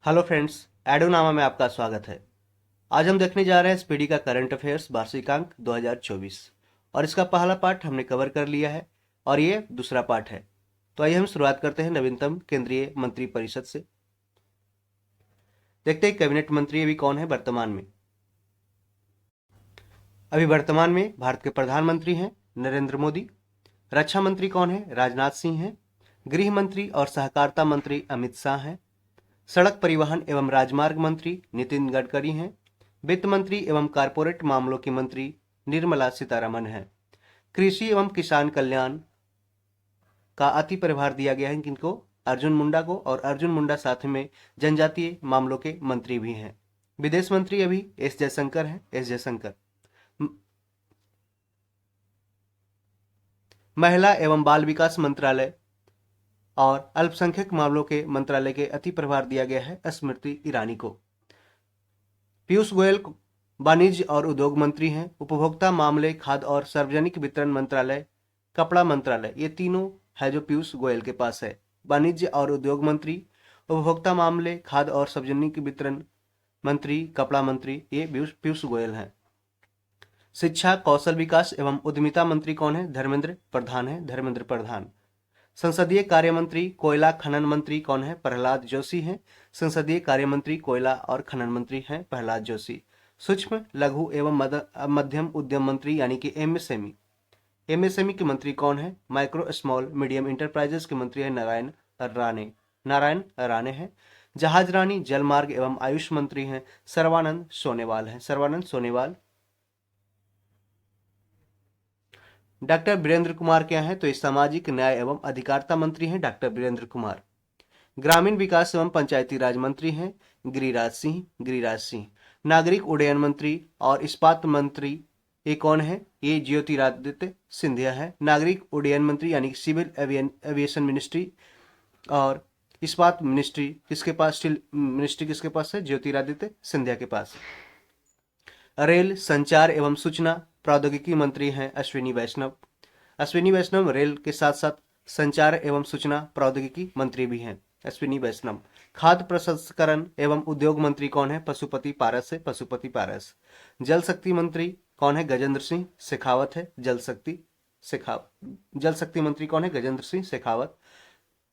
Hello friends, एडोनामा में आपका स्वागत है। आज हम देखने जा रहे हैं स्पीडी का करंट अफेयर्स वार्षिकांक 2024 और इसका पहला पार्ट हमने कवर कर लिया है और ये दूसरा पार्ट है। तो आइए हम शुरुआत करते हैं नवीनतम केंद्रीय मंत्री परिषद से। देखते हैं कैबिनेट मंत्री अभी कौन है वर्तमान में। अभी वर्तमान में भारत के प्रधानमंत्री हैं नरेंद्र मोदी। रक्षा मंत्री कौन है? राजनाथ सिंह हैं। गृह मंत्री और सहकारिता मंत्री अमित शाह हैं। सड़क परिवहन एवं राजमार्ग मंत्री नितिन गडकरी हैं। वित्त मंत्री एवं कारपोरेट मामलों की मंत्री निर्मला सीतारमण हैं। कृषि एवं किसान कल्याण का अति प्रभार दिया गया है किनको? अर्जुन मुंडा को, और अर्जुन मुंडा साथ में जनजातीय मामलों के मंत्री भी हैं। विदेश मंत्री अभी एस जयशंकर हैं, एस जयशंकर। महिला एवं बाल विकास मंत्रालय और अल्पसंख्यक मामलों के मंत्रालय के अति प्रभार दिया गया है स्मृति ईरानी को। पीयूष गोयल वाणिज्य और उद्योग मंत्री हैं। उपभोक्ता मामले, खाद्य और सार्वजनिक वितरण मंत्रालय, कपड़ा मंत्रालय, ये तीनों है जो पीयूष गोयल के पास है। वाणिज्य और उद्योग मंत्री, उपभोक्ता मामले, खाद्य और सार्वजनिक वितरण मंत्री, कपड़ा मंत्री, ये पीयूष गोयल हैं। शिक्षा, कौशल विकास एवं उद्यमिता मंत्री कौन है? धर्मेंद्र प्रधान है, धर्मेंद्र प्रधान। संसदीय कार्य मंत्री, कोयला खनन मंत्री कौन है? प्रहलाद जोशी हैं। संसदीय कार्य मंत्री, कोयला और खनन मंत्री हैं प्रहलाद जोशी। सूक्ष्म, लघु एवं मध्यम उद्यम मंत्री यानी कि एमएसएमई, एमएसएमई के मंत्री कौन है? माइक्रो स्मॉल मीडियम इंटरप्राइजेस के मंत्री है नारायण राणे हैं। जहाज रानी, जलमार्ग एवं आयुष मंत्री हैं सर्बानंद सोनोवाल हैं, सर्बानंद सोनोवाल। डॉक्टर वीरेंद्र कुमार क्या है? तो ये सामाजिक न्याय एवं अधिकारिता मंत्री हैं डॉक्टर वीरेंद्र कुमार। ग्रामीण विकास एवं पंचायती राज मंत्री हैं गिरिराज सिंह। नागरिक उड्डयन मंत्री और इस्पात मंत्री ये कौन है? ये ज्योतिरादित्य सिंधिया है। नागरिक उड्डयन मंत्री यानी सिविल एविएशन मिनिस्ट्री और इस्पात मिनिस्ट्री किसके पास, स्टील मिनिस्ट्री किसके पास है? ज्योतिरादित्य सिंधिया के पास। रेल, संचार एवं सूचना प्रौद्योगिकी मंत्री हैं अश्विनी वैष्णव। अश्विनी वैष्णव रेल के साथ साथ संचार एवं सूचना प्रौद्योगिकी मंत्री भी हैं अश्विनी वैष्णव। खाद्य प्रसंस्करण एवं उद्योग मंत्री कौन है? पशुपति पारस है, पशुपति पारस। जल शक्ति मंत्री कौन है? गजेंद्र सिंह शेखावत है, जल शक्ति मंत्री कौन है? गजेंद्र सिंह शेखावत।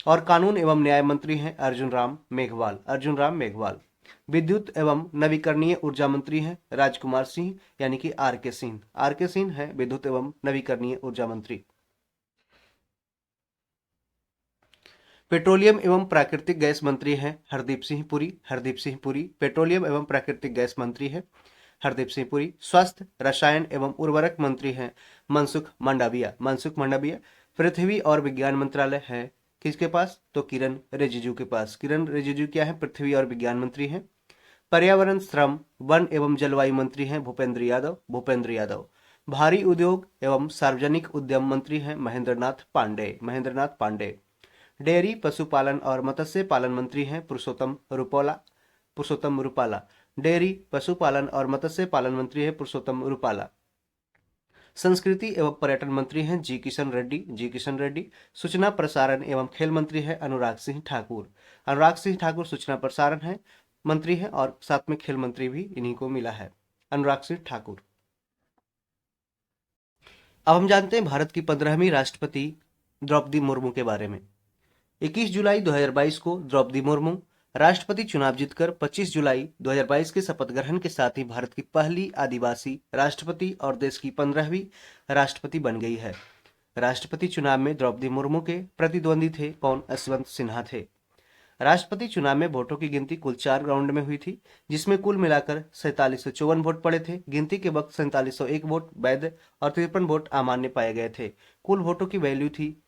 और कानून एवं न्याय मंत्री हैं अर्जुन राम मेघवाल। विद्युत एवं नवीकरणीय ऊर्जा मंत्री हैं राजकुमार सिंह यानी कि आर के सिंह है विद्युत एवं नवीकरणीय ऊर्जा मंत्री। पेट्रोलियम एवं प्राकृतिक गैस मंत्री हैं हरदीप सिंह पुरी। पेट्रोलियम एवं प्राकृतिक गैस मंत्री है हरदीप सिंह पुरी। स्वास्थ्य, रसायन एवं उर्वरक मंत्री हैं मनसुख मंडाविया। पृथ्वी और विज्ञान मंत्रालय है किसके पास? तो किरण रिजिजू के पास। किरण रिजिजू क्या है? पृथ्वी और विज्ञान मंत्री हैं। पर्यावरण, श्रम, वन एवं जलवायु मंत्री हैं भूपेंद्र यादव। भारी उद्योग एवं सार्वजनिक उद्यम मंत्री हैं महेंद्रनाथ पांडे। डेयरी, पशुपालन और मत्स्य पालन मंत्री हैं पुरुषोत्तम रूपाला। डेयरी, पशुपालन और मत्स्य पालन मंत्री है पुरुषोत्तम रूपाला। संस्कृति एवं पर्यटन मंत्री हैं जी किशन रेड्डी। सूचना प्रसारण एवं खेल मंत्री है अनुराग सिंह ठाकुर सूचना प्रसारण है मंत्री है और साथ में खेल मंत्री भी इन्हीं को मिला है, अनुराग सिंह ठाकुर। अब हम जानते हैं भारत की 15वीं राष्ट्रपति द्रौपदी मुर्मू के बारे में। 21 जुलाई 2022 को द्रौपदी मुर्मू राष्ट्रपति चुनाव जीतकर 25 जुलाई 2022 के शपथ ग्रहण के साथ ही भारत की पहली आदिवासी राष्ट्रपति और देश की 15वीं राष्ट्रपति बन गई है। राष्ट्रपति चुनाव में द्रौपदी मुर्मू के प्रतिद्वंदी थे कौन? यशवंत सिन्हा थे। राष्ट्रपति चुनाव में वोटों की गिनती कुल 4 राउंड में हुई थी, जिसमें कुल मिलाकर 4754 वोट पड़े थे। गिनती के वक्त 4701 वोट वैध और 53 वोट अमान्य पाए गए थे। कुल वोटों की वैल्यू थी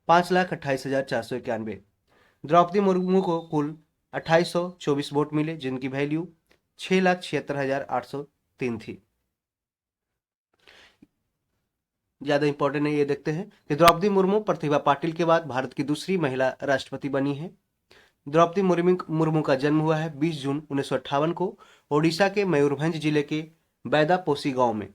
5,28,491। द्रौपदी मुर्मू को कुल 2824 वोट मिले, जिनकी वैल्यू 6,76,803 थी। ज्यादा इंपॉर्टेंट है, ये देखते हैं कि द्रौपदी मुर्मू प्रतिभा पाटिल के बाद भारत की दूसरी महिला राष्ट्रपति बनी है। द्रौपदी मुर्मू का जन्म हुआ है 20 जून 1958 को ओडिशा के मयूरभंज जिले के बैदापोसी गांव में।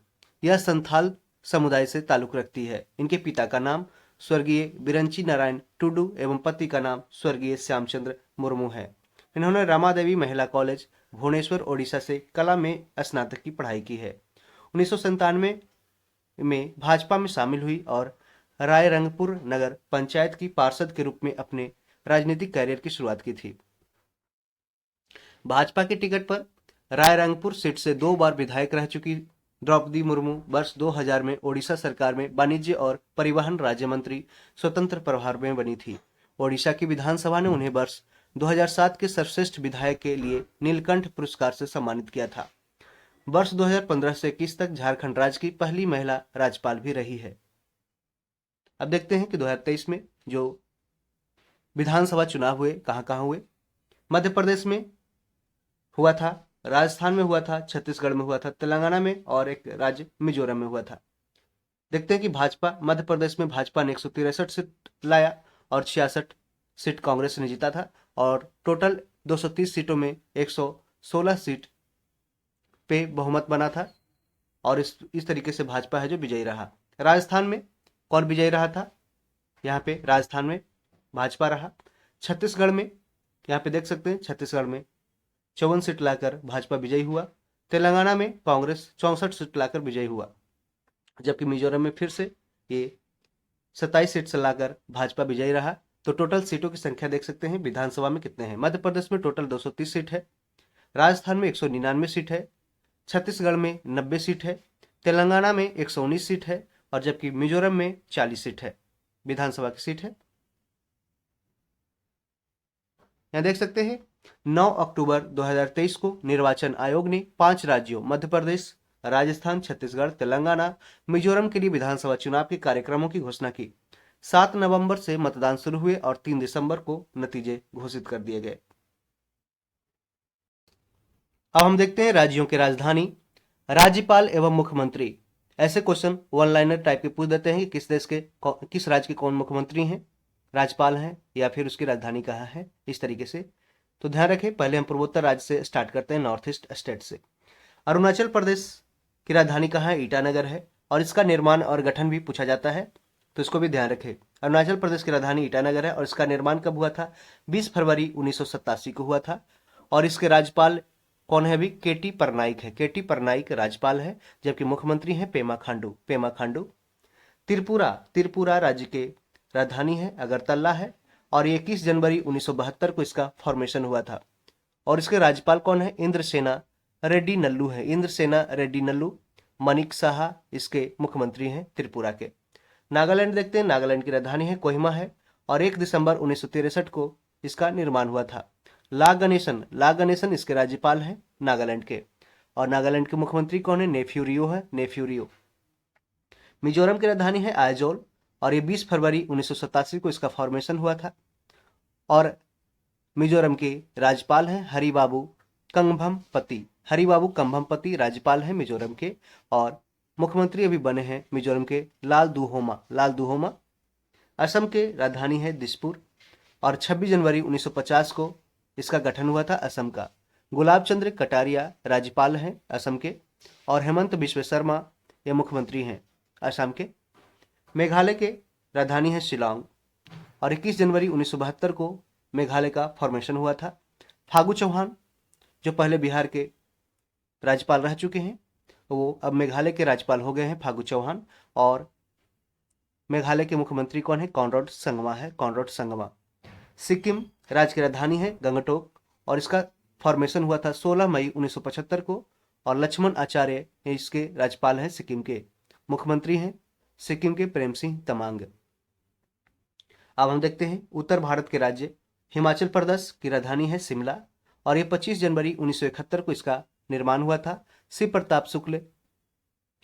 यह संथाल समुदाय से ताल्लुक रखती है। इनके पिता का नाम स्वर्गीय बिरंची नारायण टुडू एवं पति का नाम स्वर्गीय श्यामचंद्र मुर्मू है। इन्होंने रमा देवी महिला कॉलेज भुवनेश्वर ओडिशा से कला में स्नातक की पढ़ाई की है। 1997 में भाजपा में शामिल हुई और रायरंगपुर नगर पंचायत की पार्षद के रूप में अपने राजनीतिक करियर की शुरुआत की थी। भाजपा के टिकट पर रायरंगपुर सीट से 2 बार विधायक रह चुकी द्रौपदी मुर्मू वर्ष 2000 में ओडिशा सरकार में वाणिज्य और परिवहन राज्य मंत्री स्वतंत्र प्रभार में बनी थी। ओडिशा की विधानसभा ने उन्हें वर्ष 2007 के सर्वश्रेष्ठ विधायक के लिए नीलकंठ पुरस्कार से सम्मानित किया था। वर्ष 2015 से 21 तक झारखंड राज्य की पहली महिला राज्यपाल भी रही है। अब देखते हैं कि 2023 में जो विधानसभा चुनाव हुए कहां कहां हुए। मध्य प्रदेश में हुआ था, राजस्थान में हुआ था, छत्तीसगढ़ में हुआ था, तेलंगाना में और एक राज्य मिजोरम में हुआ था। देखते हैं कि भाजपा मध्य प्रदेश में भाजपा ने 163 सीट लाया और 66 सीट कांग्रेस ने जीता था और टोटल 230 सीटों में 116 सीट पे बहुमत बना था और इस तरीके से भाजपा है जो विजयी रहा। राजस्थान में कौन विजयी रहा था? यहाँ पे राजस्थान में भाजपा रहा। छत्तीसगढ़ में यहाँ पे देख सकते हैं, छत्तीसगढ़ में 54 सीट लाकर भाजपा विजयी हुआ। तेलंगाना में कांग्रेस 64 सीट लाकर विजयी हुआ, जबकि मिजोरम में फिर से ये 27 सीट से लाकर भाजपा विजयी रहा। तो टोटल सीटों की संख्या देख सकते हैं विधानसभा में कितने हैं। मध्य प्रदेश में टोटल 230 सीट है, राजस्थान में 199 सीट है, छत्तीसगढ़ में 90 सीट है, तेलंगाना में 119 सीट है और जबकि मिजोरम में 40 सीट है, विधानसभा की सीट है। यहां देख सकते हैं 9 अक्टूबर 2023 को निर्वाचन आयोग ने 5 राज्यों मध्य प्रदेश, राजस्थान, छत्तीसगढ़, तेलंगाना, मिजोरम के लिए विधानसभा चुनाव के कार्यक्रमों की घोषणा की। 7 नवंबर से मतदान शुरू हुए और 3 दिसंबर को नतीजे घोषित कर दिए गए। अब हम देखते हैं राज्यों की राजधानी, राज्यपाल एवं मुख्यमंत्री। ऐसे क्वेश्चन वन लाइनर टाइप के पूछ देते हैं कि किस राज्य के कौन मुख्यमंत्री हैं, राज्यपाल हैं या फिर उसकी राजधानी कहाँ है, इस तरीके से। तो ध्यान रखें, पहले हम पूर्वोत्तर राज्य से स्टार्ट करते हैं, नॉर्थ ईस्ट स्टेट से। अरुणाचल प्रदेश की राजधानी कहाँ है? ईटानगर है और इसका निर्माण और गठन भी पूछा जाता है, तो इसको भी ध्यान रखें। अरुणाचल प्रदेश की राजधानी ईटानगर है और इसका निर्माण कब हुआ था? 20 फरवरी 1987 को हुआ था और इसके राज्यपाल कौन है? अभी केटी परनाइक है, केटी परनाइक राज्यपाल है, जबकि मुख्यमंत्री हैं पेमा खांडू। त्रिपुरा राज्य के राजधानी है अगरतला है और 21 जनवरी 1972 को इसका फॉर्मेशन हुआ था और इसके राज्यपाल कौन है? इंद्रसेना रेड्डी नल्लू है, इंद्रसेना रेड्डी नल्लू। मनिक साहा इसके मुख्यमंत्री हैं त्रिपुरा के। नागालैंड देखते हैं, नागालैंड की राजधानी है कोहिमा है और 1 दिसंबर 1963 को इसका निर्माण हुआ था। ला गणेशन इसके राज्यपाल हैं नागालैंड के और नागालैंड के मुख्यमंत्री कौन है? नेफ्यू रियो। मिजोरम की राजधानी है आइजोल और ये 20 फरवरी 1987 को इसका फॉर्मेशन हुआ था और मिजोरम के राज्यपाल हैं हरिबाबू कंभमपति राज्यपाल हैं मिजोरम के और मुख्यमंत्री अभी बने हैं मिजोरम के लाल दुहोमा। असम के राजधानी है दिसपुर और 26 जनवरी 1950 को इसका गठन हुआ था असम का। गुलाब चंद्र कटारिया राज्यपाल हैं असम के और हेमंत बिश्व शर्मा ये मुख्यमंत्री हैं असम के। मेघालय के राजधानी है शिलांग और 21 जनवरी 1972 को मेघालय का फॉर्मेशन हुआ था। फागू चौहान जो पहले बिहार के राज्यपाल रह चुके हैं वो अब मेघालय के राज्यपाल हो गए हैं, फागू चौहान। और मेघालय के मुख्यमंत्री कौन है? कॉनराड संगमा। सिक्किम राज्य की राजधानी है गंगटोक और इसका फॉर्मेशन हुआ था 16 मई 1975 को और लक्ष्मण आचार्य इसके राज्यपाल हैं सिक्किम के। मुख्यमंत्री हैं सिक्किम के प्रेम सिंह तमांग। अब हम देखते हैं उत्तर भारत के राज्य, हिमाचल प्रदेश की राजधानी है शिमला और ये 25 जनवरी 1971 को इसका निर्माण हुआ था। शिव प्रताप शुक्ल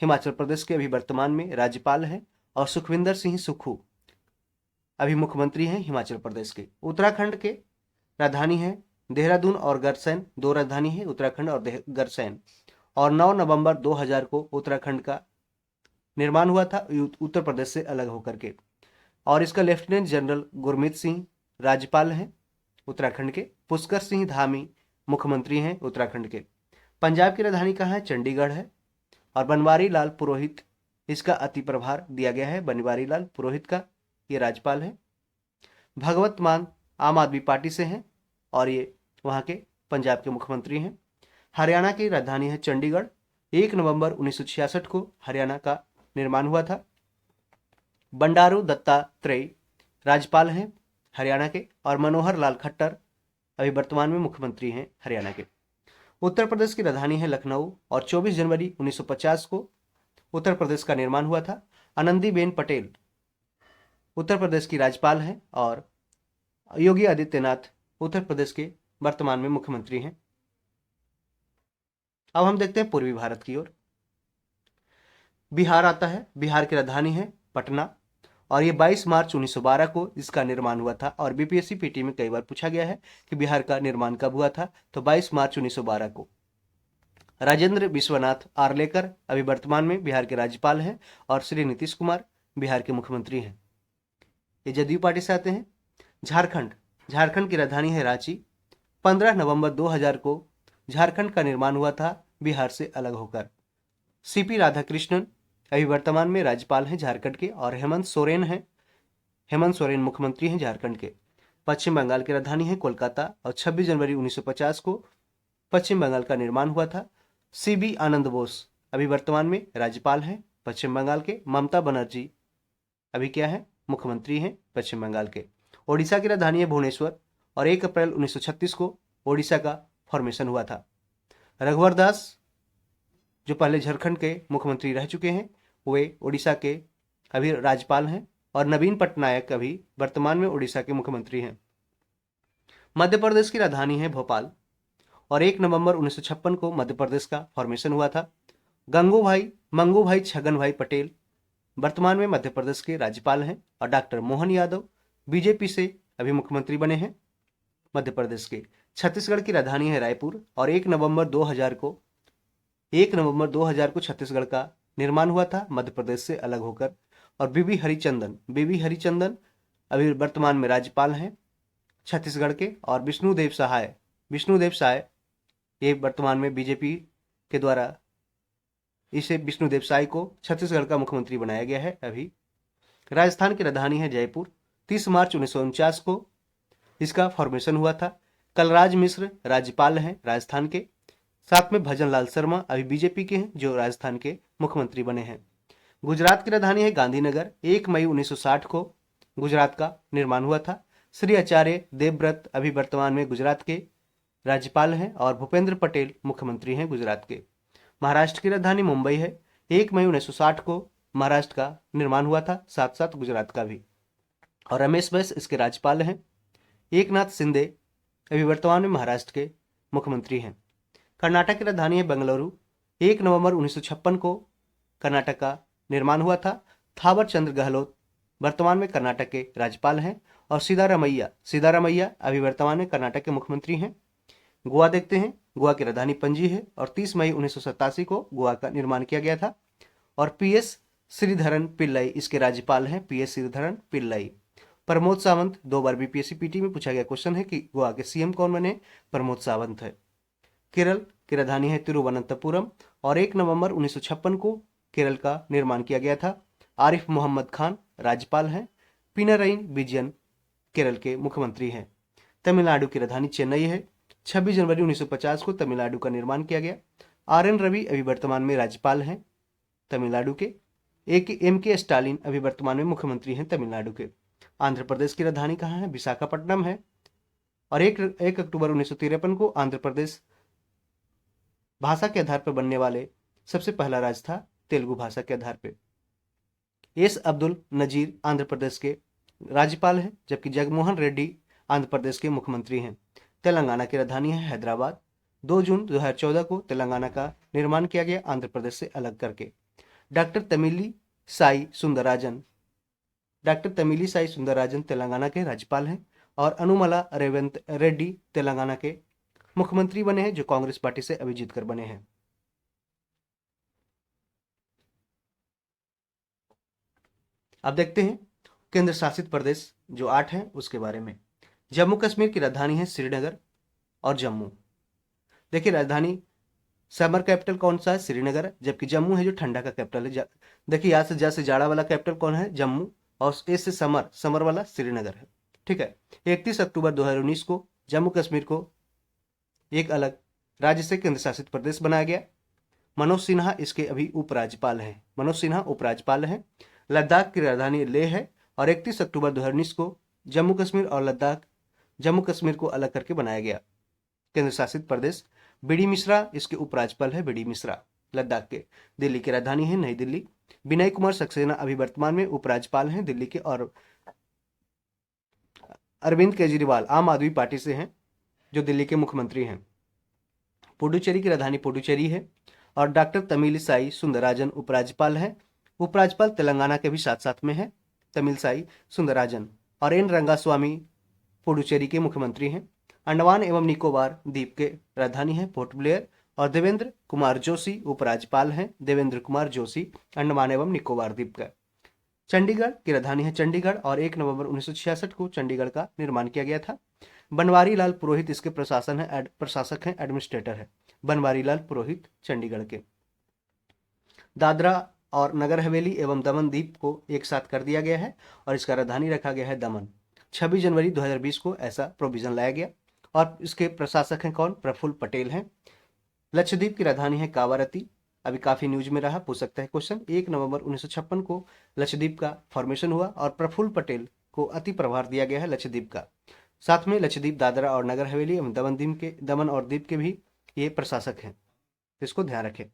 हिमाचल प्रदेश के अभी वर्तमान में राज्यपाल हैं और सुखविंदर सिंह सुक्खू अभी मुख्यमंत्री हैं हिमाचल प्रदेश के। उत्तराखंड के राजधानी है देहरादून और गरसैन, 2 राजधानी है उत्तराखंड और गरसैन और 9 नवंबर 2000 को उत्तराखंड का निर्माण हुआ था उत्तर प्रदेश से अलग होकर के और इसका लेफ्टिनेंट जनरल गुरमीत सिंह राज्यपाल हैं उत्तराखंड के। पुष्कर सिंह धामी मुख्यमंत्री हैं उत्तराखंड के। पंजाब की राजधानी कहाँ है? चंडीगढ़ है और बनवारी लाल पुरोहित इसका अति प्रभार दिया गया है, बनवारी लाल पुरोहित का ये राज्यपाल है। भगवत मान आम आदमी पार्टी से हैं और ये वहाँ के पंजाब के मुख्यमंत्री हैं। हरियाणा की राजधानी है चंडीगढ़। 1 नवंबर 1966 को हरियाणा का निर्माण हुआ था। बंडारू दत्तात्रेय राज्यपाल हैं हरियाणा के, और मनोहर लाल खट्टर अभी वर्तमान में मुख्यमंत्री हैं हरियाणा के। उत्तर प्रदेश की राजधानी है लखनऊ, और 24 जनवरी 1950 को उत्तर प्रदेश का निर्माण हुआ था। आनंदीबेन पटेल उत्तर प्रदेश की राज्यपाल हैं, और योगी आदित्यनाथ उत्तर प्रदेश के वर्तमान में मुख्यमंत्री हैं। अब हम देखते हैं पूर्वी भारत की ओर। बिहार आता है। बिहार की राजधानी है पटना, और ये 22 मार्च 1912 को इसका निर्माण हुआ था। और बीपीएससी पीटी में कई बार पूछा गया है कि बिहार का निर्माण कब हुआ था, तो 22 मार्च 1912 को। राजेंद्र विश्वनाथ आर्लेकर अभी वर्तमान में बिहार के राज्यपाल हैं, और श्री नीतीश कुमार बिहार के मुख्यमंत्री हैं। ये जदयू पार्टी से आते हैं। झारखंड। झारखंड की राजधानी है रांची। 15 नवंबर 2000 को झारखंड का निर्माण हुआ था बिहार से अलग होकर। सीपी राधाकृष्णन अभी वर्तमान में राज्यपाल हैं झारखंड के, और हेमंत सोरेन मुख्यमंत्री हैं झारखंड के। पश्चिम बंगाल की राजधानी है कोलकाता, और 26 जनवरी 1950 को पश्चिम बंगाल का निर्माण हुआ था। सीबी आनंद बोस अभी वर्तमान में राज्यपाल हैं पश्चिम बंगाल के। ममता बनर्जी अभी क्या है, मुख्यमंत्री हैं पश्चिम बंगाल के। ओडिशा की राजधानी है भुवनेश्वर, और 1 अप्रैल 1936 को ओडिशा का फॉर्मेशन हुआ था। रघुवर दास जो पहले झारखंड के मुख्यमंत्री रह चुके हैं, वे ओडिशा के अभी राज्यपाल हैं, और नवीन पटनायक अभी वर्तमान में ओडिशा के मुख्यमंत्री हैं। मध्य प्रदेश की राजधानी है भोपाल, और 1 नवंबर 1956 को मध्य प्रदेश का फॉर्मेशन हुआ था। मंगूभाई छगन भाई पटेल वर्तमान में मध्य प्रदेश के राज्यपाल हैं, और डॉक्टर मोहन यादव बीजेपी से अभी मुख्यमंत्री बने हैं मध्य प्रदेश के। छत्तीसगढ़ की राजधानी है रायपुर, और 1 नवंबर 2000 को छत्तीसगढ़ का निर्माण हुआ था मध्य प्रदेश से अलग होकर। और बीबी हरिचंदन अभी वर्तमान में राज्यपाल हैं छत्तीसगढ़ के। और विष्णुदेव साय ये वर्तमान में बीजेपी के द्वारा विष्णुदेव साय को छत्तीसगढ़ का मुख्यमंत्री बनाया गया है अभी। राजस्थान की राजधानी है जयपुर। 30 मार्च 1949 को इसका फॉर्मेशन हुआ था। कलराज मिश्र राज्यपाल हैं राजस्थान के। साथ में भजन लाल शर्मा अभी बीजेपी के हैं, जो राजस्थान के मुख्यमंत्री बने हैं। गुजरात की राजधानी है गांधीनगर। 1 मई 1960 को गुजरात का निर्माण हुआ था। श्री आचार्य देवव्रत अभी वर्तमान में गुजरात के राज्यपाल हैं, और भूपेंद्र पटेल मुख्यमंत्री हैं गुजरात के। महाराष्ट्र की राजधानी मुंबई है। 1 मई 1960 को महाराष्ट्र का निर्माण हुआ था, साथ साथ गुजरात का भी। और रमेश बैस इसके राज्यपाल हैं। एकनाथ शिंदे अभी वर्तमान में महाराष्ट्र के मुख्यमंत्री हैं। कर्नाटक की राजधानी है बेंगलुरु। 1 नवंबर 1956 को कर्नाटक का निर्माण हुआ था। थावर चंद्र गहलोत वर्तमान में कर्नाटक के राज्यपाल हैं, और सिद्धारमैया अभी वर्तमान में कर्नाटक के मुख्यमंत्री हैं। गोवा देखते हैं। गोवा की राजधानी पणजी है, और 30 मई 1987 को गोवा का निर्माण किया गया था। और पीएस श्रीधरन पिल्लई इसके राज्यपाल हैं, पीएस श्रीधरन पिल्लई। प्रमोद सावंत 2 बार बीपीएससी पीटी में पूछा गया क्वेश्चन है कि गोवा के सीएम कौन बने, प्रमोद सावंत है। केरल की राजधानी है तिरुवनंतपुरम, और 1 नवंबर 1956 को केरल का निर्माण किया गया था। आरिफ मोहम्मद खान राज्यपाल हैं। पिनरई विजयन केरल के मुख्यमंत्री हैं। तमिलनाडु की राजधानी चेन्नई है। 26 जनवरी 1950 को तमिलनाडु का निर्माण किया गया। आर.एन. रवि अभी वर्तमान में राज्यपाल हैं तमिलनाडु के। एम.के. स्टालिन अभी वर्तमान में मुख्यमंत्री हैं तमिलनाडु के। आंध्र प्रदेश की राजधानी कहाँ है, विशाखापट्टनम है। और 1 अक्टूबर 1953 को आंध्र प्रदेश भाषा के आधार पर बनने वाले सबसे पहला राज्य था, तेलुगु भाषा के आधार पर। एस अब्दुल नजीर आंध्र प्रदेश के राज्यपाल हैं, जबकि जगनमोहन रेड्डी आंध्र प्रदेश के मुख्यमंत्री हैं। तेलंगाना की राजधानी है हैदराबाद। 2 जून 2014 को तेलंगाना का निर्माण किया गया आंध्र प्रदेश से अलग करके। डॉक्टर तमिली साई सुंदरराजन तेलंगाना के राज्यपाल हैं, और अनुमला रेवंत रेड्डी तेलंगाना के मुख्यमंत्री बने हैं, जो कांग्रेस पार्टी से अभी जीतकर बने हैं। अब देखते हैं केंद्र शासित प्रदेश जो 8 हैं उसके बारे में। जम्मू कश्मीर की राजधानी है श्रीनगर और जम्मू। देखिए राजधानी समर कैपिटल कौन सा है, श्रीनगर, जबकि जम्मू है जो ठंडा का कैपिटल है। देखिए यहाँ से जैसे जाड़ा वाला कैपिटल कौन है, जम्मू, और इससे समर वाला श्रीनगर है। ठीक है। 31 अक्टूबर 2019 को जम्मू कश्मीर को एक अलग राज्य से केंद्र शासित प्रदेश बनाया गया। मनोज सिन्हा इसके अभी उपराज्यपाल हैं। मनोज सिन्हा उपराज्यपाल हैं। लद्दाख की राजधानी लेह है और 31 अक्टूबर 2019 को जम्मू कश्मीर और लद्दाख जम्मू कश्मीर को अलग करके बनाया गया केंद्र शासित प्रदेश। बीडी मिश्रा इसके उपराज्यपाल है। बीडी मिश्रा लद्दाख के। दिल्ली की राजधानी है नई दिल्ली। विनय कुमार सक्सेना अभी वर्तमान में उपराज्यपाल हैं दिल्ली के, और अरविंद केजरीवाल आम आदमी पार्टी से हैं जो दिल्ली के मुख्यमंत्री हैं। पुडुचेरी की राजधानी पुडुचेरी है और डॉक्टर तमिलिसाई सुंदरराजन उपराज्यपाल हैं। उपराज्यपाल तेलंगाना के भी साथ साथ में है तमिलिसाई सुंदरराजन, और एन रंगास्वामी पुडुचेरी के मुख्यमंत्री हैं। अंडमान एवं निकोबार द्वीप के राजधानी है पोर्ट ब्लेयर और देवेंद्र कुमार जोशी उपराज्यपाल हैं। देवेंद्र कुमार जोशी अंडमान एवं निकोबार द्वीप का। चंडीगढ़ की राजधानी है चंडीगढ़ और 1 नवंबर 1966 को चंडीगढ़ का निर्माण किया गया था। बनवारी लाल पुरोहित इसके प्रशासक हैं, एडमिनिस्ट्रेटर है बनवारी लाल पुरोहित चंडीगढ़ के। दादरा और नगर हवेली एवं दमन द्वीप को एक साथ कर दिया गया है और इसका राजधानी रखा गया है दमन। 26 जनवरी 2020 को ऐसा प्रोविजन लाया गया और इसके प्रशासक हैं कौन? प्रफुल्ल पटेल हैं। लक्षद्वीप की राजधानी है कावारती। अभी काफी न्यूज में रहा, पूछ सकता है क्वेश्चन। 1 नवंबर 1956 को लक्षद्वीप का फॉर्मेशन हुआ और प्रफुल्ल पटेल को अति प्रभार दिया गया है लक्षद्वीप का। साथ में लक्षद्वीप, दादरा और नगर हवेली एवं दमन और द्वीप के भी ये प्रशासक हैं, इसको ध्यान रखें।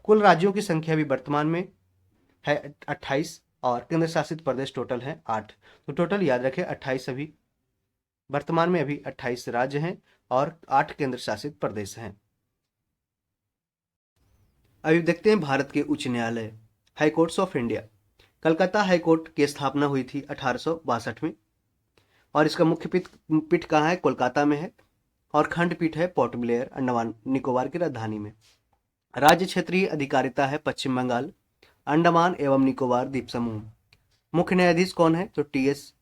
कुल राज्यों की संख्या भी वर्तमान में है 28 और केंद्र शासित प्रदेश टोटल है 8। तो टोटल याद रखें 28, अभी वर्तमान में अभी 28 राज्य हैं और 8 केंद्र शासित प्रदेश हैं। अभी देखते हैं भारत के उच्च न्यायालय, high courts of India. Calcutta high court की स्थापना हुई थी 1862 में और इसका मुख्य पीठ कहाँ है? कोलकाता में है और खंडपीठ है पोर्ट ब्लेयर, अंडमान निकोबार की राजधानी में। राज्य क्षेत्रीय अधिकारिता है पश्चिम बंगाल, अंडमान एवं निकोबार द्वीप समूह। मुख्य न्यायाधीश कौन है? तो टीएस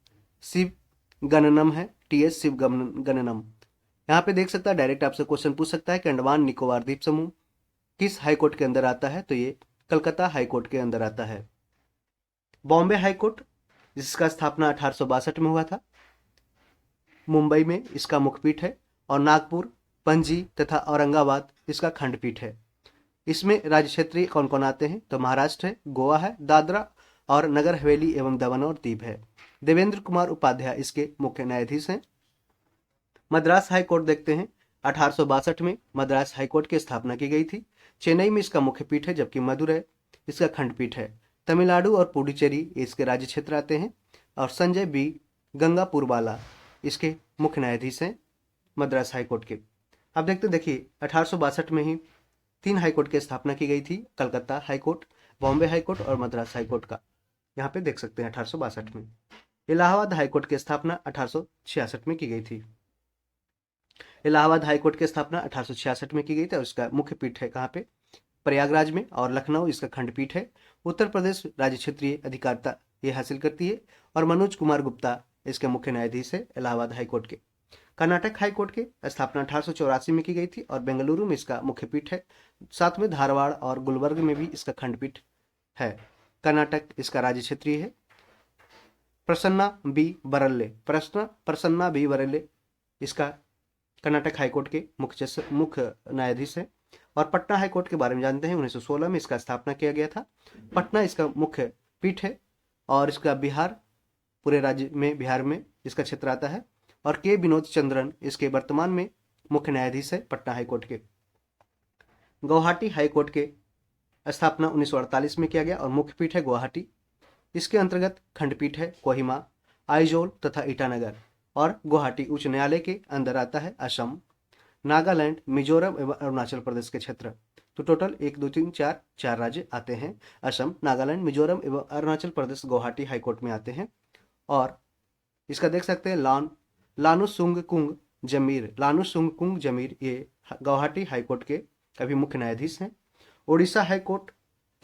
शिवगणनम है, टीएस शिवगणनम। यहाँ पे देख सकता है, डायरेक्ट आपसे क्वेश्चन पूछ सकता है कि अंडमान निकोबार द्वीप समूह किस हाई कोर्ट के अंदर आता है? तो ये कलकत्ता हाई कोर्ट के अंदर आता है। बॉम्बे हाई कोर्ट जिसका स्थापना 1862 में हुआ था, मुंबई में इसका मुख्यपीठ है और नागपुर, पणजी तथा औरंगाबाद इसका खंडपीठ है। इसमें राज्य क्षेत्रीय कौन कौन आते हैं? तो महाराष्ट्र है, गोवा है, दादरा और नगर हवेली एवं दमन और दीव है। देवेंद्र कुमार उपाध्याय इसके मुख्य न्यायाधीश हैं। मद्रास हाई कोर्ट देखते हैं, 1862 में मद्रास हाई कोर्ट की स्थापना की गई थी। चेन्नई में इसका मुख्य पीठ है जबकि मदुरै इसका खंडपीठ है। तमिलनाडु और पुडुचेरी इसके राज्य क्षेत्र आते हैं और संजय बी गंगापुरवाला इसके मुख्य न्यायाधीश हैं मद्रास हाई कोर्ट के। अब देखिए 1862 में ही 3 हाई कोर्ट की स्थापना की गई थी, Calcutta high court, Bombay high court और मद्रास हाई कोर्ट का। यहाँ पे देख सकते हैं 1862 में। इलाहाबाद हाई कोर्ट की स्थापना 1866 में की गई थी। इलाहाबाद हाई कोर्ट की स्थापना 1866 में की गई थी और इसका मुख्य पीठ है कहाँ पे? प्रयागराज में और लखनऊ इसका खंडपीठ है। उत्तर प्रदेश राज्य क्षेत्रीय अधिकारिता ये हासिल करती है और मनोज कुमार गुप्ता इसके मुख्य न्यायाधीश है इलाहाबाद हाई कोर्ट के। कर्नाटक हाई कोर्ट की स्थापना 1884 में की गई थी और बेंगलुरु में इसका मुख्य पीठ है। साथ में धारवाड़ और गुलबर्ग में भी इसका खंडपीठ है। कर्नाटक इसका राज्य क्षेत्रीय है। प्रसन्ना बी बरले इसका कर्नाटक हाईकोर्ट के मुख्य न्यायाधीश है। और पटना हाईकोर्ट के बारे में जानते हैं, 1916 में इसका स्थापना किया गया था। पटना इसका मुख्य पीठ है और इसका बिहार, पूरे राज्य में बिहार में इसका क्षेत्र आता है। और के विनोद चंद्रन इसके वर्तमान में मुख्य न्यायाधीश है पटना हाईकोर्ट के। गुवाहाटी हाईकोर्ट के स्थापना 1948 में किया गया और मुख्य पीठ है गुवाहाटी। इसके अंतर्गत खंडपीठ है कोहिमा, आइजोल तथा ईटानगर। और गुवाहाटी उच्च न्यायालय के अंदर आता है असम, नागालैंड, मिजोरम एवं अरुणाचल प्रदेश के क्षेत्र। तो टोटल 1 2 3 4 राज्य आते हैं। असम, नागालैंड, मिजोरम एवं अरुणाचल प्रदेश गुवाहाटी हाईकोर्ट में आते हैं। और इसका देख सकते हैं लानुसुंगकुंग जमीर ये गुवाहाटी हाईकोर्ट के अभी मुख्य न्यायाधीश हैं। ओडिशा हाईकोर्ट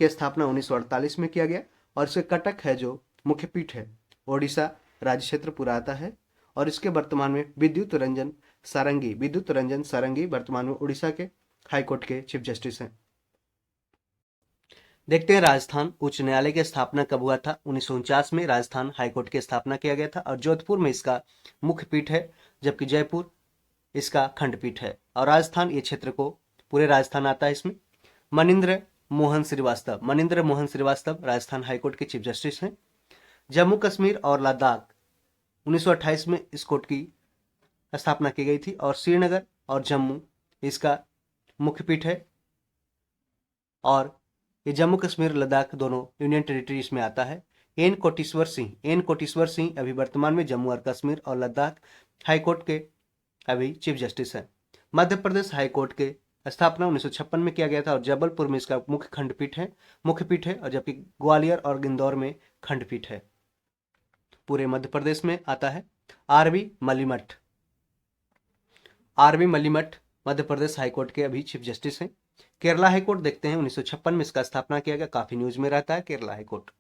की स्थापना 1948 में किया गया और इसके कटक है जो मुख्य पीठ है। ओडिशा राज्य क्षेत्र पूरा आता है और इसके वर्तमान में विद्युत रंजन सारंगी वर्तमान में उड़ीसा के हाईकोर्ट के चीफ जस्टिस हैं। देखते हैं राजस्थान उच्च न्यायालय की स्थापना कब हुआ था। 1949 में राजस्थान हाईकोर्ट की स्थापना किया गया था और जोधपुर में इसका मुख्य पीठ है, जबकि जयपुर इसका खंडपीठ है। और राजस्थान ये क्षेत्र को पूरे राजस्थान आता है इसमें। मनिंद्र मोहन श्रीवास्तव राजस्थान हाईकोर्ट के चीफ जस्टिस हैं। जम्मू कश्मीर और लद्दाख 1928 में इस कोर्ट की स्थापना की गई थी और श्रीनगर और जम्मू इसका मुख्य पीठ है। और ये जम्मू कश्मीर लद्दाख दोनों यूनियन टेरिटरीज में आता है। एन कोटेश्वर सिंह अभी वर्तमान में जम्मू और कश्मीर और लद्दाख हाईकोर्ट के अभी चीफ जस्टिस हैं। मध्य प्रदेश हाईकोर्ट के स्थापना 1956 में किया गया था और जबलपुर में इसका मुख्य पीठ है और जबकि ग्वालियर और इंदौर में खंडपीठ है। पूरे मध्य प्रदेश में आता है। आरवी मलिमठ मध्य प्रदेश हाईकोर्ट के अभी चीफ जस्टिस हैं। केरला हाईकोर्ट देखते हैं 1956 में इसका स्थापना किया गया, काफी न्यूज में रहता है केरला हाईकोर्ट।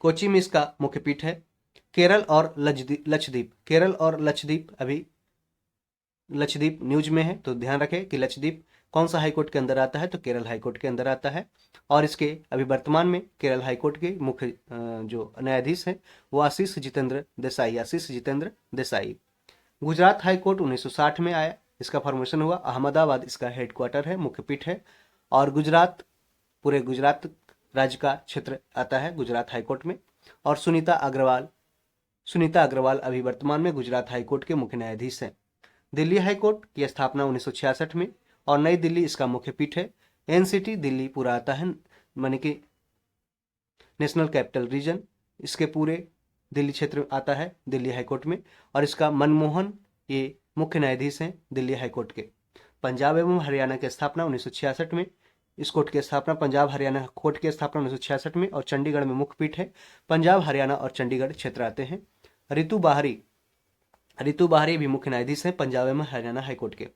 कोची में इसका मुख्य पीठ है। केरल और लक्षद्वीप अभी लक्षद्वीप न्यूज में है, तो ध्यान रखें कि लक्षद्वीप कौन सा हाईकोर्ट के अंदर आता है, तो केरल हाईकोर्ट के अंदर आता है। और इसके अभी वर्तमान में केरल हाईकोर्ट के मुख्य जो न्यायाधीश हैं वो आशीष जितेंद्र देसाई। गुजरात हाईकोर्ट 1960 में आया, इसका फॉर्मेशन हुआ। अहमदाबाद इसका हेडक्वार्टर है, मुख्य पीठ है। और पूरे गुजरात राज्य का क्षेत्र आता है गुजरात हाईकोर्ट में। और सुनीता अग्रवाल अभी वर्तमान में गुजरात हाईकोर्ट के मुख्य न्यायाधीश हैं। दिल्ली हाईकोर्ट की स्थापना 1966 में और नई दिल्ली इसका मुख्य पीठ है। एनसीटी दिल्ली पूरा आता है, मानी कि नेशनल कैपिटल रीजन, इसके पूरे दिल्ली क्षेत्र आता है दिल्ली हाईकोर्ट में। और इसका मनमोहन ये मुख्य न्यायाधीश हैं दिल्ली हाईकोर्ट के। पंजाब एवं हरियाणा की स्थापना 1966 में, इस कोर्ट की स्थापना पंजाब हरियाणा कोर्ट की स्थापना 1966 में और चंडीगढ़ में मुख्य पीठ है। पंजाब हरियाणा और चंडीगढ़ क्षेत्र आते हैं। रितु बाहरी भी मुख्य न्यायाधीश हैं पंजाब एवं हरियाणा हाईकोर्ट के।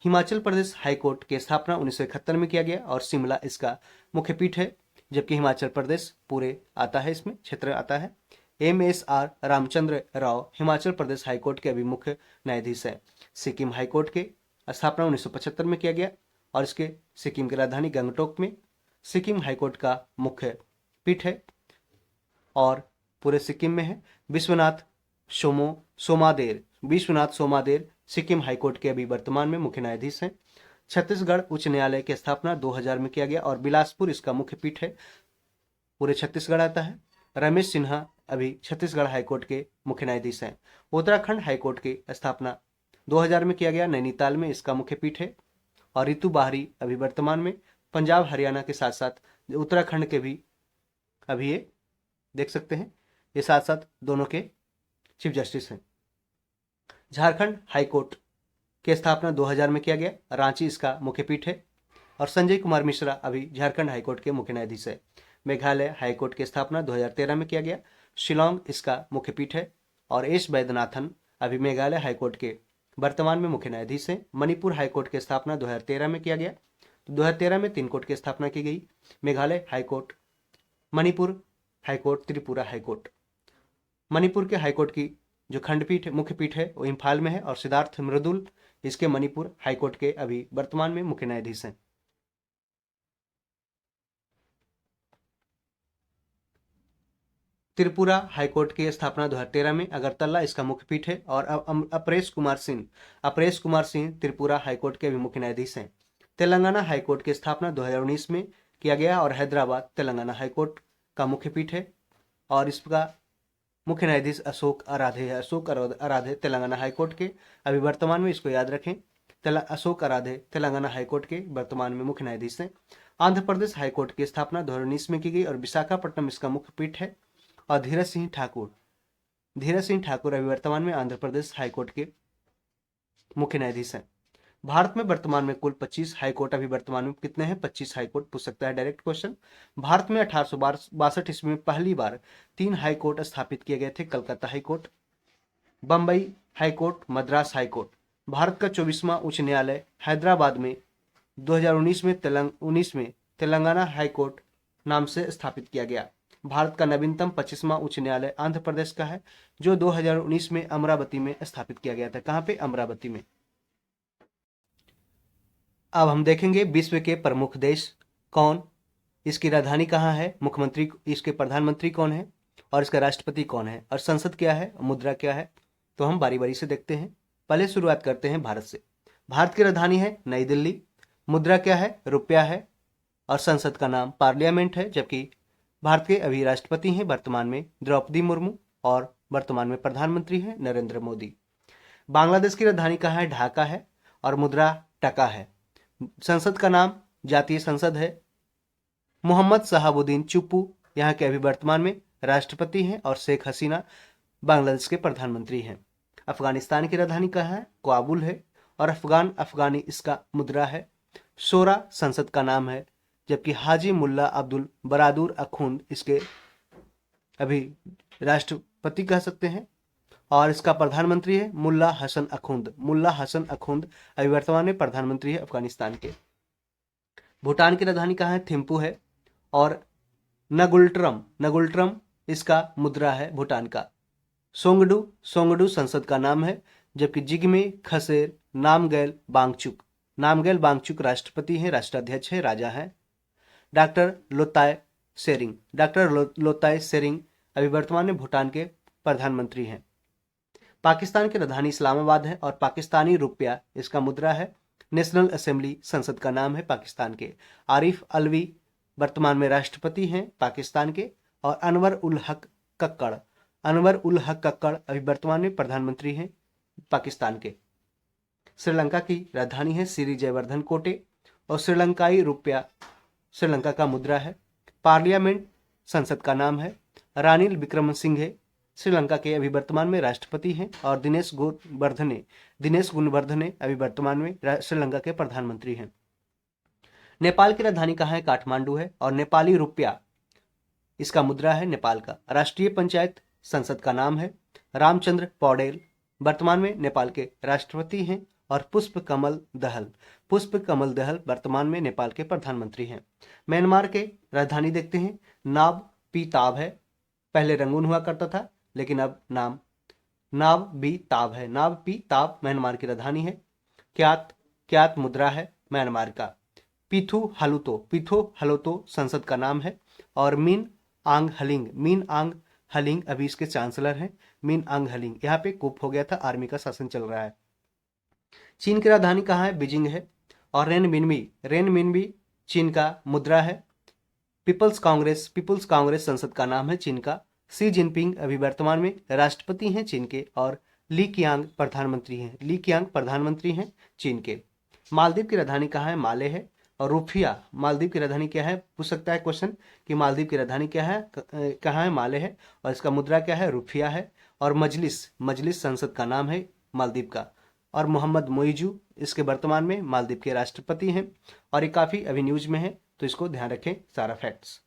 हिमाचल प्रदेश हाईकोर्ट की स्थापना 1971 में किया गया और शिमला इसका मुख्य पीठ है, जबकि हिमाचल प्रदेश पूरे आता है, इसमें क्षेत्र आता है। MSR रामचंद्र राव हिमाचल प्रदेश हाईकोर्ट के अभी मुख्य न्यायाधीश है। सिक्किम हाईकोर्ट के स्थापना 1975 में किया गया और इसके सिक्किम की राजधानी गंगटोक में सिक्किम हाईकोर्ट का मुख्य पीठ है और पूरे सिक्किम में है। विश्वनाथ सोमादेर सिक्किम हाईकोर्ट के अभी वर्तमान में मुख्य न्यायाधीश हैं। छत्तीसगढ़ उच्च न्यायालय की स्थापना 2000 में किया गया और बिलासपुर इसका मुख्य पीठ है, पूरे छत्तीसगढ़ आता है। रमेश सिन्हा अभी छत्तीसगढ़ हाईकोर्ट के मुख्य न्यायाधीश हैं। उत्तराखंड हाईकोर्ट की स्थापना 2000 में किया गया, नैनीताल में इसका मुख्य पीठ है। और रितु बाहरी अभी वर्तमान में पंजाब हरियाणा के साथ साथ उत्तराखंड के भी अभी ये देख सकते हैं, ये साथ साथ दोनों के चीफ जस्टिस हैं। झारखंड हाईकोर्ट की स्थापना 2000 में किया गया, रांची इसका मुख्य पीठ है। और संजय कुमार मिश्रा अभी झारखंड हाईकोर्ट के मुख्य न्यायाधीश है। मेघालय हाईकोर्ट की स्थापना 2013 में किया गया, शिलोंग इसका मुख्य पीठ है। और एस वैद्यनाथन अभी मेघालय हाईकोर्ट के वर्तमान में मुख्य न्यायाधीश हैं। मणिपुर हाईकोर्ट की स्थापना 2013 में किया गया, तो 2013 में 3 कोर्ट की स्थापना की गई, Meghalaya high court, Manipur high court, Tripura high court. Manipur के हाईकोर्ट की जो खंडपीठ मुख्य पीठ है वो इम्फाल में है और सिद्धार्थ मृदुल इसके मणिपुर हाईकोर्ट के अभी वर्तमान में मुख्य न्यायाधीश हैं। त्रिपुरा हाईकोर्ट की स्थापना 2013 में, अगरतला इसका मुख्य पीठ है। और अपरेश कुमार सिंह त्रिपुरा हाईकोर्ट के भी मुख्य न्यायाधीश हैं। तेलंगाना हाईकोर्ट की स्थापना 2019 में किया गया और हैदराबाद तेलंगाना हाईकोर्ट का मुख्य पीठ है और इसका मुख्य न्यायाधीश अशोक आराधे तेलंगाना हाईकोर्ट के अभी वर्तमान में, इसको याद रखें, अशोक आराधे तेलंगाना हाईकोर्ट के वर्तमान में मुख्य न्यायाधीश हैं। आंध्र प्रदेश हाईकोर्ट की स्थापना 2019 में की गई और विशाखापट्टनम इसका मुख्य पीठ है। और धीरज सिंह ठाकुर अभी वर्तमान में आंध्र प्रदेश हाईकोर्ट के मुख्य न्यायाधीश हैं। भारत में वर्तमान में कुल 25 हाईकोर्ट अभी वर्तमान में कितने हैं? 25 हाईकोर्ट पूछ सकता है डायरेक्ट क्वेश्चन। भारत में 1862 ईस्वी में पहली बार 3 हाईकोर्ट स्थापित किए गए थे, Calcutta high court, Bombay high court, Madras high court. Bharat का 24वां उच्च न्यायालय हैदराबाद में 2019 में तेलंगाना हाईकोर्ट नाम से स्थापित किया गया। भारत का नवीनतम 25वां उच्च न्यायालय आंध्र प्रदेश का है, जो 2019 में अमरावती में स्थापित किया गया था। कहां पे? अमरावती में। अब हम देखेंगे विश्व के प्रमुख देश कौन इसकी राजधानी कहाँ है, मुख्यमंत्री, इसके प्रधानमंत्री कौन है और इसका राष्ट्रपति कौन है, और संसद क्या है, मुद्रा क्या है, तो हम बारी बारी से देखते हैं। पहले शुरुआत करते हैं भारत से। भारत की राजधानी है नई दिल्ली, मुद्रा क्या है, रुपया है, और संसद का नाम पार्लियामेंट है। जबकि भारत के अभी राष्ट्रपति हैं वर्तमान में द्रौपदी मुर्मू, और वर्तमान में प्रधानमंत्री हैं नरेंद्र मोदी। बांग्लादेश की राजधानी कहाँ है, ढाका है, और मुद्रा टका है। संसद का नाम जातीय संसद है। मोहम्मद शहाबुद्दीन चुप्पू यहाँ के अभी वर्तमान में राष्ट्रपति हैं, और शेख हसीना बांग्लादेश के प्रधानमंत्री हैं। अफगानिस्तान की राजधानी कहाँ है, काबुल है, और अफगानी इसका मुद्रा है। शोरा संसद का नाम है, जबकि हाजी मुल्ला अब्दुल बरादुर अखुंद इसके अभी राष्ट्रपति कह सकते हैं, और इसका प्रधानमंत्री है मुल्ला हसन अखुंद। मुल्ला हसन अखुंद अभी वर्तमान में प्रधानमंत्री है अफगानिस्तान के। भूटान की राजधानी कहाँ है, थिम्पू है, और नगुल्ट्रम इसका मुद्रा है भूटान का। सोंगडू संसद का नाम है, जबकि जिग्मे खसेर नामगैल बांगचुक राष्ट्रपति हैं, राष्ट्राध्यक्ष है, राजा हैं। डॉक्टर लोताय सेरिंग अभी वर्तमान में भूटान के प्रधानमंत्री हैं। पाकिस्तान की राजधानी इस्लामाबाद है, और पाकिस्तानी रुपया इसका मुद्रा है। नेशनल असेंबली संसद का नाम है पाकिस्तान के। आरिफ अलवी वर्तमान में राष्ट्रपति हैं पाकिस्तान के, और अनवर उल हक कक्कड़ अभी वर्तमान में प्रधानमंत्री हैं पाकिस्तान के। श्रीलंका की राजधानी है सिरी जयवर्धन कोटे, और श्रीलंकाई रुपया श्रीलंका का मुद्रा है। पार्लियामेंट संसद का नाम है। रानिल विक्रमसिंघे श्रीलंका के अभी वर्तमान में राष्ट्रपति हैं, और दिनेश गुणवर्धने अभी वर्तमान में श्रीलंका के प्रधानमंत्री हैं। नेपाल की राजधानी कहाँ है, काठमांडू है, और नेपाली रुपया इसका मुद्रा है नेपाल का। राष्ट्रीय पंचायत संसद का नाम है। रामचंद्र पौडेल वर्तमान में नेपाल के राष्ट्रपति हैं, और पुष्प कमल दहल वर्तमान में नेपाल के प्रधानमंत्री हैं। म्यांमार के राजधानी देखते हैं, नाव पी ताब है, पहले रंगून हुआ करता था, लेकिन अब नाम नाव बी ताब है। नाव पी ताब म्यांमार की राजधानी है। क्यात मुद्रा है म्यांमार का। पिथु हलुतो संसद का नाम है, और मिन आंग हलिंग अभी इसके चांसलर हैं। मिन आंग हलिंग यहाँ पे कूप हो गया था, आर्मी का शासन चल रहा है। चीन की राजधानी कहाँ है, बीजिंग है, और रेनमिनबी चीन का मुद्रा है। पीपल्स कांग्रेस संसद का नाम है चीन का। शी जिनपिंग अभी वर्तमान में राष्ट्रपति हैं चीन के, और ली कियांग प्रधानमंत्री हैं चीन के। मालदीव की राजधानी कहाँ है, माले है, और रुफिया मालदीव की राजधानी क्या है, पूछ सकता है क्वेश्चन कि मालदीव की राजधानी क्या है, कहाँ है, माले है, और इसका मुद्रा क्या है, रुफिया है। और मजलिस संसद का नाम है मालदीव का, और मोहम्मद मोइजू इसके वर्तमान में मालदीव के राष्ट्रपति हैं, और ये काफ़ी अभी न्यूज में है, तो इसको ध्यान रखें सारा फैक्ट्स।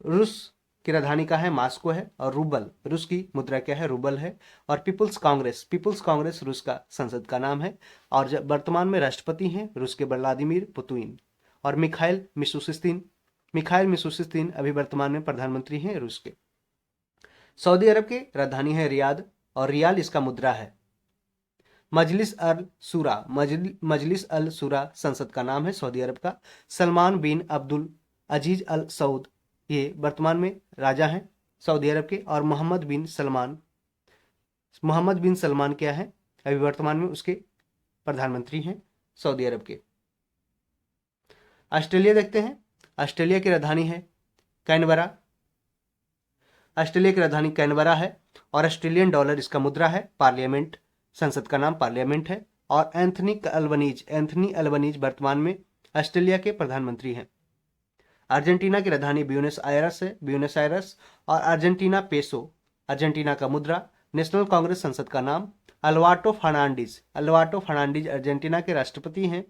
रूस की राजधानी का है, मास्को है, और रूस की मुद्रा क्या है, रूबल है। और पीपल्स कांग्रेस रूस का संसद का नाम है, और वर्तमान में राष्ट्रपति हैं रूस के व्लादिमीर पुतिन। और मिखाइल मिशुस्तिन अभी वर्तमान में प्रधानमंत्री हैं रूस के। सऊदी अरब की राजधानी है रियाद, और रियाल इसका मुद्रा है। मजलिस अल सूरा संसद का नाम है सऊदी अरब का। सलमान बिन अब्दुल अजीज अल सऊद ये वर्तमान में राजा हैं सऊदी अरब के, और मोहम्मद बिन सलमान क्या है, अभी वर्तमान में उसके प्रधानमंत्री हैं सऊदी अरब के। ऑस्ट्रेलिया देखते हैं। ऑस्ट्रेलिया की राजधानी है कैनबरा। है, और ऑस्ट्रेलियन डॉलर इसका मुद्रा है। पार्लियामेंट संसद का नाम पार्लियामेंट है, और एंथनी अल्बनीज वर्तमान में ऑस्ट्रेलिया के प्रधानमंत्री हैं। अर्जेंटीना की राजधानी ब्यूनस आयरस, और अर्जेंटीना पेसो अर्जेंटीना का मुद्रा। नेशनल कांग्रेस संसद का नाम अल्वार्टो फर्नांडीज अर्जेंटीना के राष्ट्रपति हैं।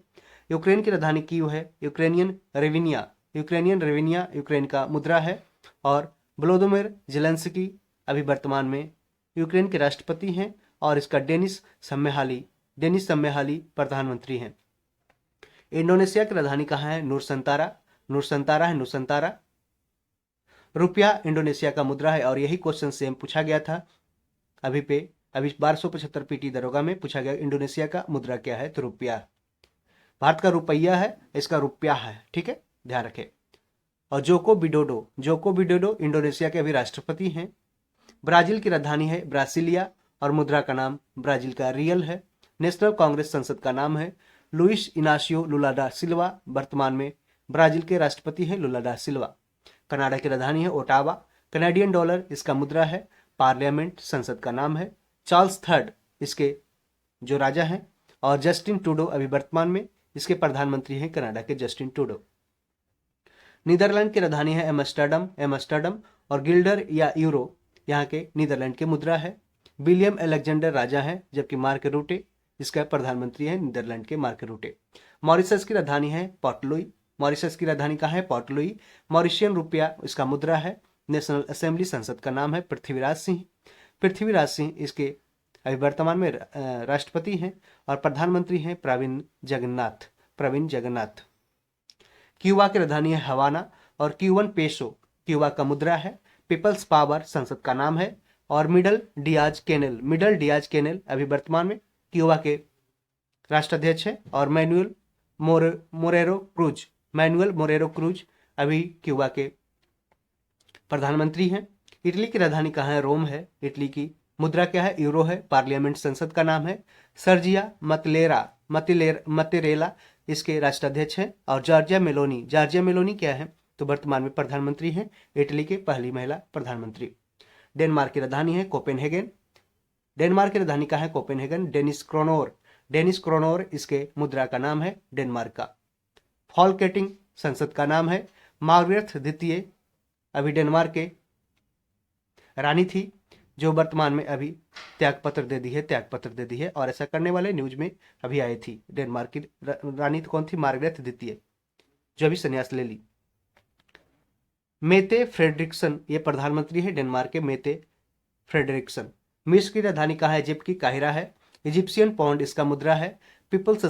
यूक्रेन की राजधानी कीव है। यूक्रेनियन रेविनिया यूक्रेन का मुद्रा है, और व्लोदिमीर ज़ेलेंस्की अभी वर्तमान में यूक्रेन के राष्ट्रपति हैं, और इसका डेनिस सम्मेहाली प्रधानमंत्री हैं। इंडोनेशिया की राजधानी कहाँ है, नुरसंतारा। रुपया इंडोनेशिया का मुद्रा है, और यही क्वेश्चन सेम पूछा गया था अभी 1275 पीटी दरोगा में पूछा गया, इंडोनेशिया का मुद्रा क्या है, तो रुपया। भारत का रुपया है, इसका रुपया है, ठीक है, ध्यान रखें। और जोको विडोडो इंडोनेशिया के अभी राष्ट्रपति हैं। ब्राजील की राजधानी है ब्रासिलिया और मुद्रा का नाम ब्राजील का रियल है। नेशनल कांग्रेस संसद का नाम है लुइस इनासियो लुला डा सिल्वा, वर्तमान में ब्राजील के राष्ट्रपति हैं लुला डा सिल्वा। कनाडा की राजधानी है ओटावा, कनाडियन डॉलर इसका मुद्रा है। पार्लियामेंट संसद का नाम है चार्ल्स थर्ड इसके जो राजा हैं। और जस्टिन ट्रूडो अभी वर्तमान में इसके प्रधानमंत्री हैं, कनाडा के जस्टिन ट्रूडो। नीदरलैंड की राजधानी है एमस्टरडम और गिल्डर या यूरो यहाँ के नीदरलैंड के मुद्रा है। विलियम एलेक्जेंडर राजा है, जबकि मार्क रूटे इसका प्रधानमंत्री है नीदरलैंड के मार्क रूटे। मॉरिशस की राजधानी है पोर्टलुई। मॉरिशस की राजधानी कहाँ है? पोर्टलुई। मॉरिशियन रुपया इसका मुद्रा है। नेशनल असेंबली संसद का नाम है पृथ्वीराज सिंह। पृथ्वीराज सिंह इसके अभी वर्तमान में राष्ट्रपति हैं और प्रधानमंत्री हैं प्रवीण जगन्नाथ। क्यूबा की राजधानी है हवाना और क्यूबन पेसो क्यूबा का मुद्रा है। पीपल्स पावर संसद का नाम है। और मिडल डियाज केनेल अभी वर्तमान में क्यूबा के राष्ट्राध्यक्ष है। और मैनुअल मोरेरो क्रूज अभी क्यूबा के प्रधानमंत्री हैं। इटली की राजधानी कहाँ है? रोम है। इटली की मुद्रा क्या है? यूरो है। पार्लियामेंट संसद का नाम है सर्जिया मतेरेला इसके राष्ट्राध्यक्ष हैं। और जॉर्जिया मेलोनी क्या है? तो वर्तमान में प्रधानमंत्री हैं, इटली के पहली महिला प्रधानमंत्री। डेनमार्क की राजधानी है कोपेनहेगन। डेनमार्क की राजधानी कहाँ है? कोपेनहेगन। डेनिस क्रोनोर इसके मुद्रा का नाम है डेनमार्क का। फॉल्केटिंग संसद का नाम है मार्गरेट द्वितीय, अभी डेनमार्क के रानी थी, जो वर्तमान में अभी त्यागपत्र दे दी है। और ऐसा करने वाले न्यूज में अभी आई थी। डेनमार्क की रानी कौन थी? मार्गरेट द्वितीय, जो अभी संन्यास ले ली। मेते फ्रेडरिक्सन ये प्रधानमंत्री है डेनमार्क के, मेते फ्रेडरिक्सन। मिस्र की राजधानी कहाँ है? इजिप्ट की काहिरा है। इजिप्शियन पाउंड इसका मुद्रा है। पीपल्स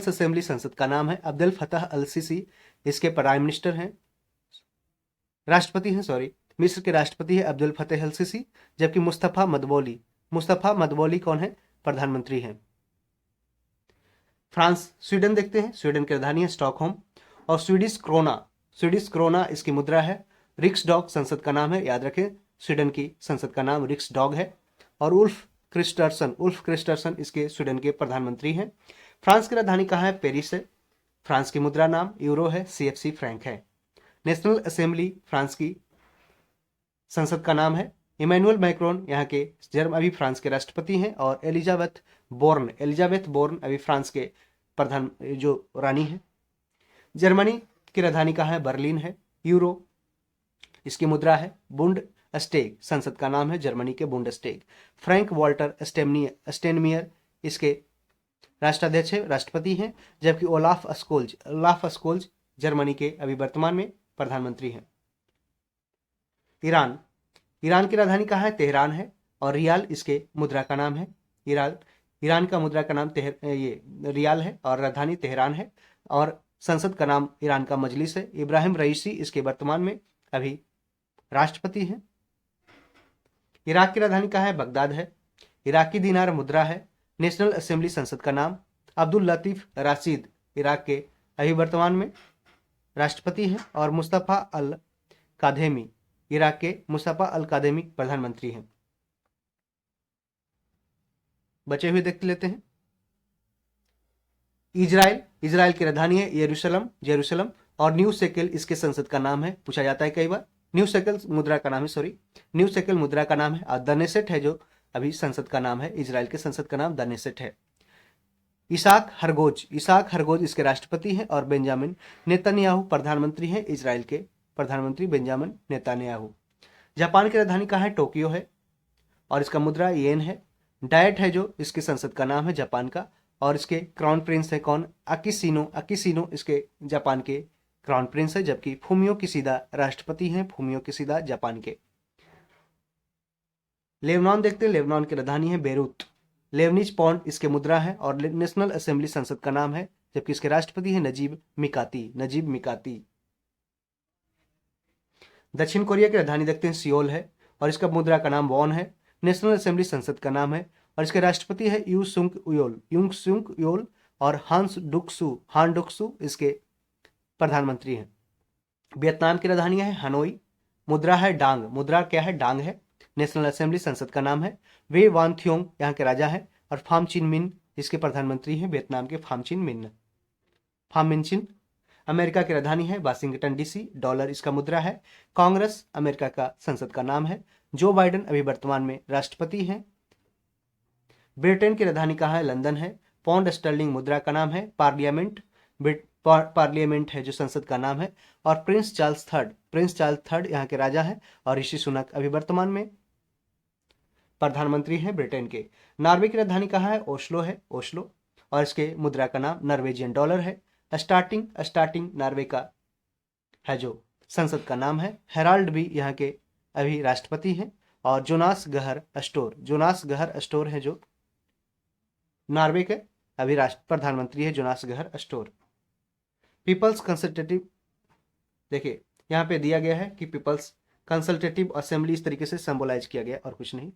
असेंबली संसद का नाम है। अब्दुल फतह अल सीसी इसके प्राइम मिनिस्टर हैं, राष्ट्रपति हैं। मिस्र के राष्ट्रपति है अब्दुल फतेह अल सीसी, जबकि मुस्तफा मदबोली कौन है? प्रधानमंत्री हैं। स्वीडन देखते हैं। स्वीडन की राजधानी है स्टॉकहोम और स्वीडिश क्रोना इसकी मुद्रा है। रिक्सडॉग संसद का नाम है, याद रखें स्वीडन की संसद का नाम रिक्सडॉग है। और उल्फ क्रिस्टर्सन इसके स्वीडन के प्रधानमंत्री हैं। फ्रांस की राजधानी कहाँ है? पेरिस है। फ्रांस की मुद्रा नाम यूरो है, CFC फ्रैंक है। नेशनल असेंबली फ्रांस की संसद का नाम है। इमैनुअल मैक्रोन यहाँ के अभी फ्रांस के राष्ट्रपति हैं। और एलिजाबेथ बोर्न अभी फ्रांस के प्रधान जो रानी है। जर्मनी की राजधानी कहाँ है? बर्लिन है। यूरो इसकी मुद्रा है। बुंडस्टेग संसद का नाम है जर्मनी के बुंडस्टेग। फ्रैंक वॉल्टर स्टेनमियर इसके राष्ट्राध्यक्ष है, राष्ट्रपति हैं, जबकि ओलाफ स्कोल्ज जर्मनी के अभी वर्तमान में प्रधानमंत्री हैं। ईरान की राजधानी कहाँ है? तेहरान है। और रियाल इसके मुद्रा का नाम है। ईरान का मुद्रा का नाम ये रियाल है और राजधानी तेहरान है। और संसद का नाम ईरान का मजलिस है। इब्राहिम रईसी इसके वर्तमान में अभी राष्ट्रपति हैं। इराक की राजधानी कहाँ है? बगदाद है। इराकी दिनार मुद्रा है। नेशनल असेंबली संसद का नाम अब्दुल लतीफ राशिद इराक के अभी वर्तमान में राष्ट्रपति हैं। और मुस्तफ़ा अल कादेमी इराक के प्रधानमंत्री हैं। बचे हुए देख लेते हैं। इजराइल की राजधानी है जेरूशलम और न्यू शेकेल इसके संसद का नाम है, पूछा जाता है कई बार। न्यू शेकेल मुद्रा का नाम है। और दनेसेट है जो अभी संसद का नाम है, इजराइल के संसद का नाम दनेसेट है। इसाक हरगोज इसके राष्ट्रपति हैं। और बेंजामिन नेतन्याहू प्रधानमंत्री हैं, इजराइल के प्रधानमंत्री बेंजामिन नेतन्याहू। जापान की राजधानी कहाँ है? टोक्यो है और इसका मुद्रा येन है। डायट है जो इसके संसद का नाम है जापान का। और इसके क्राउन प्रिंस है कौन? अकिसिनो इसके जापान के क्राउन प्रिंस है, जबकि फूमियो किशिदा राष्ट्रपति हैं, जापान के। लेबनान देखते हैं। लेबनान की राजधानी है बेरूत। लेबनीज पाउंड इसके मुद्रा है और नेशनल असेंबली संसद का नाम है, जबकि इसके राष्ट्रपति हैं नजीब मिकाती। दक्षिण कोरिया की राजधानी देखते हैं सियोल है और इसका मुद्रा का नाम वॉन है। नेशनल असेंबली संसद का नाम है और इसके राष्ट्रपति है यूंग सुंग योल और हान डुक्सू इसके प्रधानमंत्री हैं। वियतनाम की राजधानी है हनोई। मुद्रा है डांग। मुद्रा क्या है? डांग है। नेशनल असेंबली संसद का नाम है। वे वान थ्योंग यहाँ के राजा है। और फाम चिन मिन इसके प्रधानमंत्री हैं वियतनाम के, फाम चिन मिन। फाम मिन चिन। अमेरिका की राजधानी है वाशिंगटन डीसी। डॉलर इसका मुद्रा है। कांग्रेस अमेरिका का संसद का नाम है। जो बाइडेन अभी वर्तमान में राष्ट्रपति हैं। ब्रिटेन की राजधानी कहाँ है? लंदन है। पौंड स्टर्लिंग मुद्रा का नाम है। पार्लियामेंट पार्लियामेंट है जो संसद का नाम है। और प्रिंस चार्ल्स थर्ड यहाँ के राजा हैं। और ऋषि सुनक अभी वर्तमान में प्रधानमंत्री हैं ब्रिटेन के। नॉर्वे की राजधानी कहाँ है? ओस्लो है, ओस्लो। और इसके मुद्रा का नाम नॉर्वेजियन डॉलर है। स्टार्टिंग नॉर्वे का है जो संसद का नाम है। हेराल्ड भी यहाँ के अभी राष्ट्रपति हैं। और जोनास गहर स्टोर है जो नॉर्वे के अभी राष्ट्र प्रधानमंत्री है, जोनास गहर स्टोर। पीपल्स कंसल्टेटिव, देखिए यहाँ पे दिया गया है कि पीपल्स कंसल्टेटिव असेंबली इस तरीके से सिंबलाइज किया गया और कुछ नहीं।